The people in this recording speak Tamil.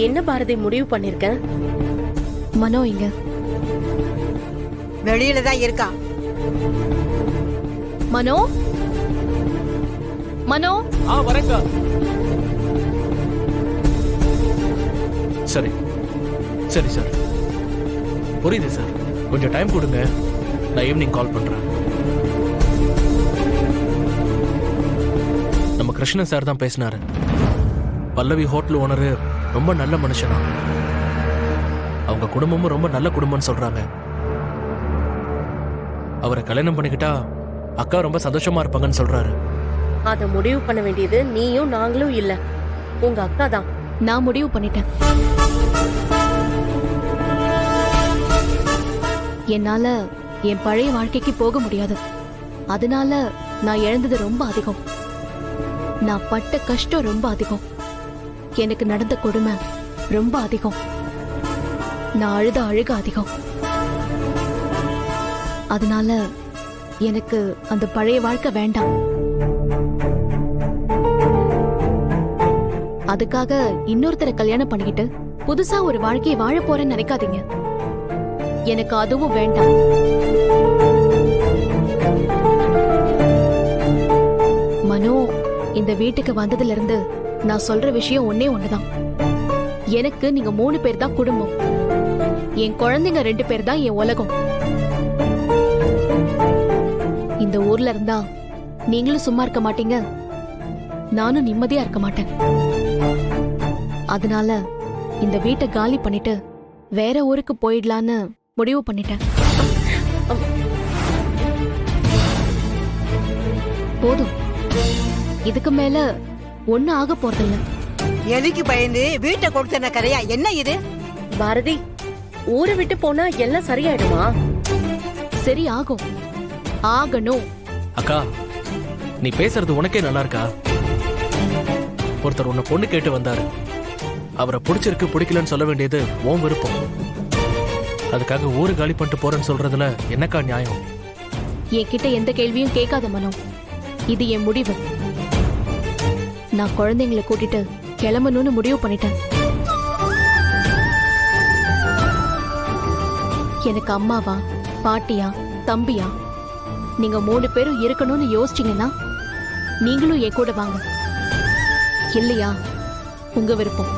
என்ன பாரதி முடிவு பண்ணிருக்க? மனோ இங்க வெளியில தான் இருக்கா. மனோ, மனோ. வரேங்க. சரி சரி சார், புரியுது சார். கொஞ்சம் டைம் கொடுங்க, நான் ஈவினிங் கால் பண்றேன். நம்ம கிருஷ்ணன் சார் தான் பேசினாரு. பல்லவி ஹோட்டல் ஓனரு ரொம்ப நல்ல மனுஷனா, அவங்க குடும்பமும் ரொம்ப நல்ல குடும்பம்னு சொல்றாங்க. அவரை கல்யாணம் பண்ணிக்கிட்டா அக்கா ரொம்ப சந்தோஷமா இருப்பாங்கன்னு சொல்றாரு. அத முடிவு பண்ண வேண்டியது நீயும் நாங்களும் இல்ல, உங்க அக்கா தான். நான் முடிவு பண்ணிட்டேன். என்னால என் பழைய வாழ்க்கைக்கு போக முடியாது. அதனால நான் இழந்தது ரொம்ப அதிகம். நான் பட்ட கஷ்டம் ரொம்ப அதிகம். எனக்கு நடந்த கொடுமை ரொம்ப அதிகம். நான் அழுத அழுக அதிகம். அதனால எனக்கு அந்த பழைய வாழ்க்கை வேண்டாம். அதுக்காக இன்னொருத்தரை கல்யாணம் பண்ணிக்கிட்டு புதுசா ஒரு வாழ்க்கையை வாழ போறேன்னு நினைக்காதீங்க. எனக்கு அதுவும் வேண்டாம். மனோ இந்த வீட்டுக்கு வந்ததுல இருந்து நான் சொல்ற விஷயம் ஒன்னே ஒண்ணுதான். எனக்கு நீங்க 3 பேர் தான் குடும்பம். என் குழந்தைங்க 2 பேர் தான் என் உலகம். இந்த ஊர்ல இருந்தா நீங்களும் சும்மா இருக்க மாட்டீங்க, நானும் நிம்மதியா இருக்க மாட்டேன். அதனால இந்த வீட்டை காலி பண்ணிட்டு வேற ஊருக்கு போயிடலான்னு முடிவு பண்ணிட்டேன். போதும், இதுக்கு மேல ஒண்ணு ஆக போறதில்ல. எதுக்கு பயந்து வீட்டை கொடுத்தன கதையா என்ன இது? பாரதி, ஊரை விட்டு போனா எல்லாம் சரியாயிடுமா? சரி ஆகும், ஆகணும். அக்கா, நீ பேசுறது உனக்கே நல்லா இருக்கா? ஒருத்தர் உன்னை பொண்ணு கேட்டு வந்தாரு. அவரை பிடிச்சிருக்கு பிடிக்கலன்னு சொல்ல வேண்டியது உன் விருப்பம். அதுக்காக ஊரு காலி பண்ணிட்டு போறேன்னு சொல்றதுல என்னக்கா நியாயம்? என்கிட்ட எந்த கேள்வியும் கேட்காத மனோ, இது என் முடிவு. நான் குழந்தைங்களை கூட்டிட்டு கிளம்பணும்னு முடிவு பண்ணிட்டேன். எனக்கு அம்மாவா, பாட்டியா, தம்பியா, நீங்க 3 பேரும் இருக்கணும்னு யோசிச்சீங்கன்னா நீங்களும் என் கூட வாங்க. இல்லையா உங்க விருப்பம்.